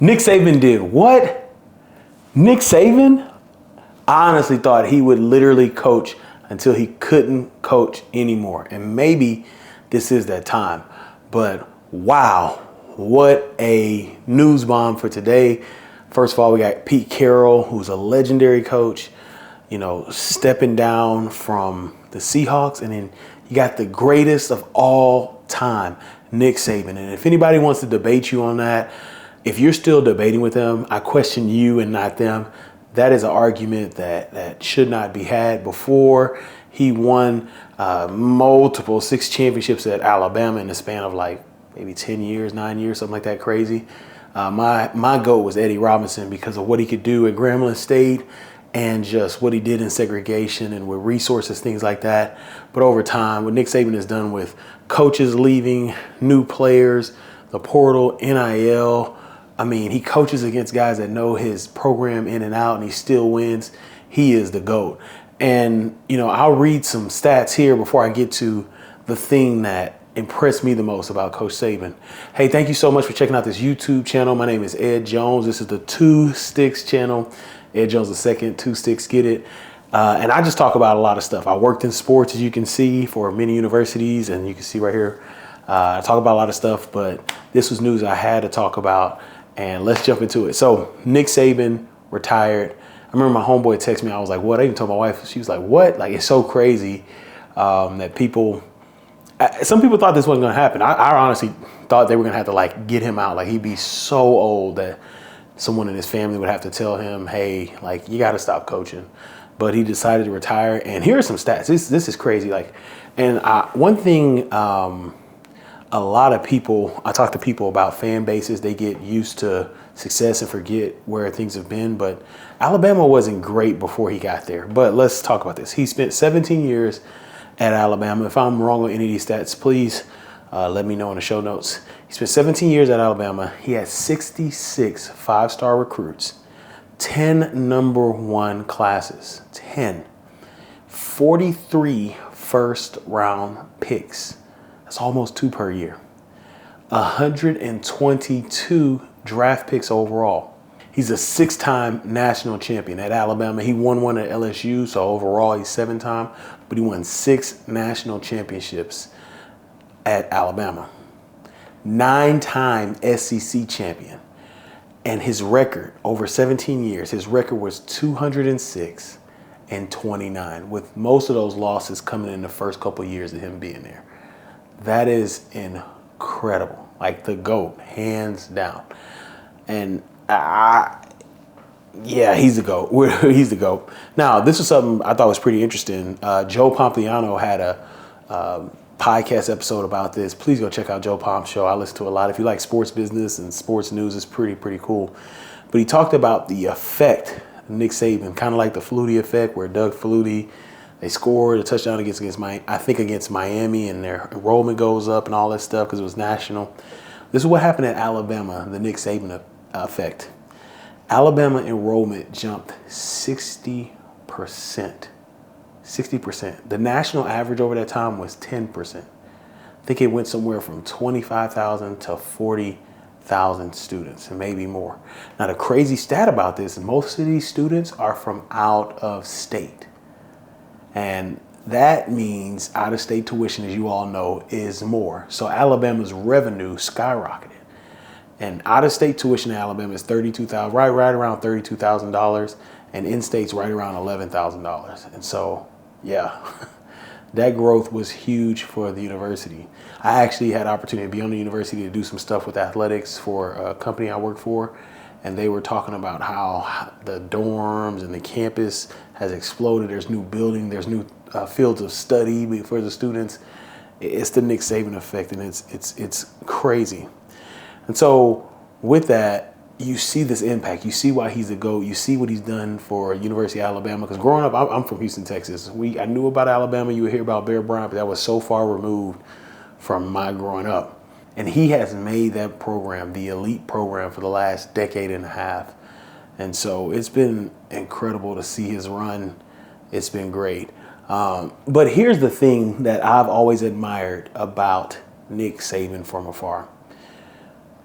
Nick Saban did what? Nick Saban? I honestly thought he would literally coach until he couldn't coach anymore. And maybe this is that time. But wow, what a news bomb for today. First of all, we got Pete Carroll, who's a legendary coach, stepping down from the Seahawks. And then you got the greatest of all time, Nick Saban. And if anybody wants to debate you on that, if you're still debating with them, I question you and not them. That is an argument that should not be had. Before he won multiple 6 championships at Alabama in the span of like maybe 10 years, 9 years, something like that crazy. My GOAT was Eddie Robinson because of what he could do at Grambling State and just what he did in segregation and with resources, things like that. But over time, what Nick Saban has done with coaches leaving, new players, the portal, NIL, I mean, he coaches against guys that know his program in and out, and he still wins. He is the GOAT. And, I'll read some stats here before I get to the thing that impressed me the most about Coach Saban. Hey, thank you so much for checking out this YouTube channel. My name is Ed Jones. This is the Two Sticks channel. Ed Jones II, Two Sticks, get it. And I just talk about a lot of stuff. I worked in sports, as you can see, for many universities, and you can see right here. I talk about a lot of stuff, but this was news I had to talk about. And let's jump into it. So Nick Saban retired. I remember my homeboy texted me. I was like, what? I even told my wife. She was like, what? Like, it's so crazy that some people thought this wasn't going to happen. I honestly thought they were going to have to get him out. Like, he'd be so old that someone in his family would have to tell him, hey, you got to stop coaching. But he decided to retire. And here are some stats. This is crazy. One thing, a lot of people, I talk to people about fan bases, they get used to success and forget where things have been. But Alabama wasn't great before he got there. But let's talk about this. He spent 17 years at Alabama. If I'm wrong on any of these stats, please let me know in the show notes. He spent 17 years at Alabama. He had 66 5-star recruits, 10 number 1 classes, 10, 43 first-round picks. That's almost 2 per year. 122 draft picks overall. He's a 6-time national champion at Alabama. He won one at LSU, so overall he's 7-time, but he won 6 national championships at Alabama. 9-time SEC champion. And his record over 17 years, his record was 206-29, with most of those losses coming in the first couple of years of him being there. That is incredible. Like the GOAT, hands down. And he's the GOAT. He's the GOAT. Now, this is something I thought was pretty interesting. Joe Pompliano had a podcast episode about this. Please go check out Joe Pomp's show. I listen to a lot. If you like sports business and sports news, it's pretty cool. But he talked about the effect of Nick Saban, kind of like the Flutie effect, where Doug Flutie, they scored a touchdown against Miami, and their enrollment goes up and all that stuff because it was national. This is what happened at Alabama, the Nick Saban effect. Alabama enrollment jumped 60%. 60%. The national average over that time was 10%. I think it went somewhere from 25,000 to 40,000 students, and maybe more. Now, the crazy stat about this, most of these students are from out of state. And that means out-of-state tuition, as you all know, is more. So Alabama's revenue skyrocketed. And out-of-state tuition in Alabama is $32,000, right around $32,000, and in-state's right around $11,000. And so, that growth was huge for the university. I actually had the opportunity to be on the university to do some stuff with athletics for a company I work for. And they were talking about how the dorms and the campus has exploded. There's new building, there's new fields of study for the students. It's the Nick Saban effect, and it's crazy. And so with that, you see this impact. You see why he's a GOAT. You see what he's done for University of Alabama. Because growing up, I'm from Houston, Texas. I knew about Alabama. You would hear about Bear Bryant, but that was so far removed from my growing up. And he has made that program the elite program for the last decade and a half. And so it's been incredible to see his run. It's been great. But here's the thing that I've always admired about Nick Saban from afar.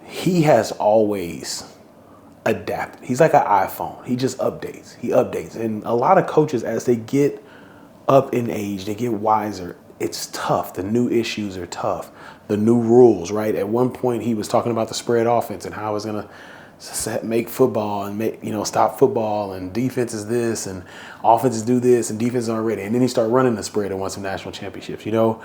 He has always adapted. He's like an iPhone. He just updates. He updates. And a lot of coaches, as they get up in age, they get wiser. It's tough. The new issues are tough. The new rules, right? At one point, he was talking about the spread offense and how it's going to make football and stop football, and defense is this and offenses do this and defense aren't ready. And then he started running the spread and won some national championships. NIL,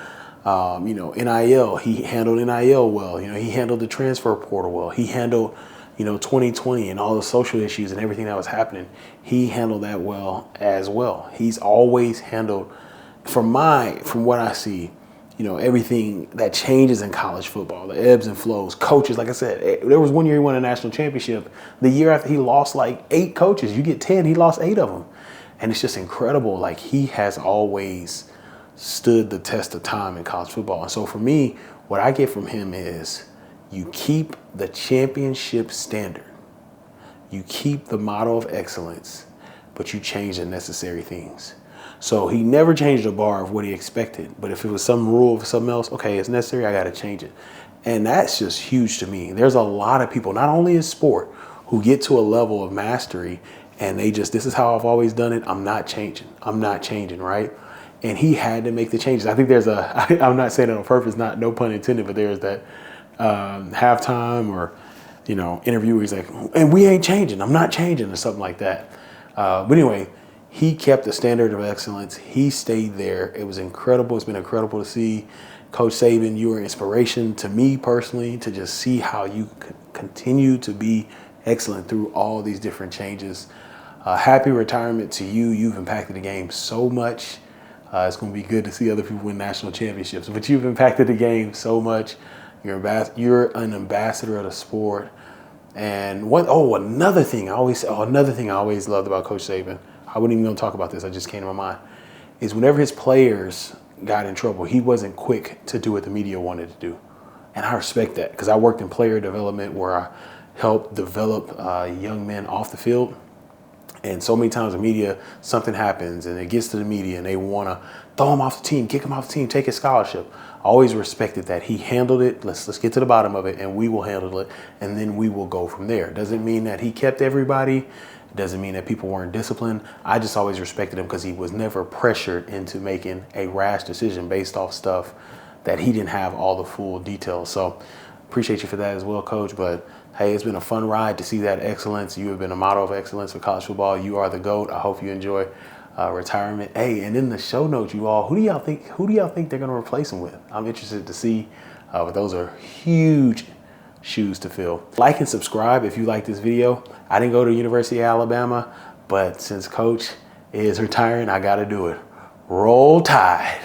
he handled NIL well. He handled the transfer portal well. He handled 2020 and all the social issues and everything that was happening. He handled that well as well. He's always handled, from what I see, everything that changes in college football, the ebbs and flows, coaches. Like I said, there was one year he won a national championship. The year after, he lost like 8 coaches. You get 10, he lost 8 of them. And it's just incredible. Like, he has always stood the test of time in college football. And so for me, what I get from him is, you keep the championship standard. You keep the model of excellence, but you change the necessary things. So he never changed the bar of what he expected. But if it was some rule or something else, okay, it's necessary, I got to change it. And that's just huge to me. There's a lot of people, not only in sport, who get to a level of mastery and this is how I've always done it. I'm not changing, right? And he had to make the changes. I think I'm not saying it on purpose, no pun intended, but there's that halftime or interview where he's like, and we ain't changing, I'm not changing, or something like that. But anyway, he kept the standard of excellence. He stayed there. It was incredible. It's been incredible to see. Coach Saban, you are an inspiration to me personally, to just see how you continue to be excellent through all these different changes. Happy retirement to you. You've impacted the game so much. It's going to be good to see other people win national championships, but you've impacted the game so much. You're an ambassador of the sport. And another thing I always loved about Coach Saban, I wouldn't even talk about this, I just came to my mind, is whenever his players got in trouble, he wasn't quick to do what the media wanted to do. And I respect that, because I worked in player development where I helped develop young men off the field. And so many times the media, something happens and it gets to the media and they want to throw him off the team, kick him off the team, take his scholarship. I always respected that. He handled it. Let's get to the bottom of it, and we will handle it, and then we will go from there. Doesn't mean that he kept everybody. It doesn't mean that people weren't disciplined. I just always respected him because he was never pressured into making a rash decision based off stuff that he didn't have all the full details. So appreciate you for that as well, Coach. But hey, it's been a fun ride to see that excellence. You have been a model of excellence for college football. You are the GOAT. I hope you enjoy retirement. Hey, and in the show notes, you all, who do y'all think they're going to replace him with? I'm interested to see. But those are huge shoes to fill. Like and subscribe if you like this video. I didn't go to University of Alabama, but since Coach is retiring, I got to do it. Roll Tide.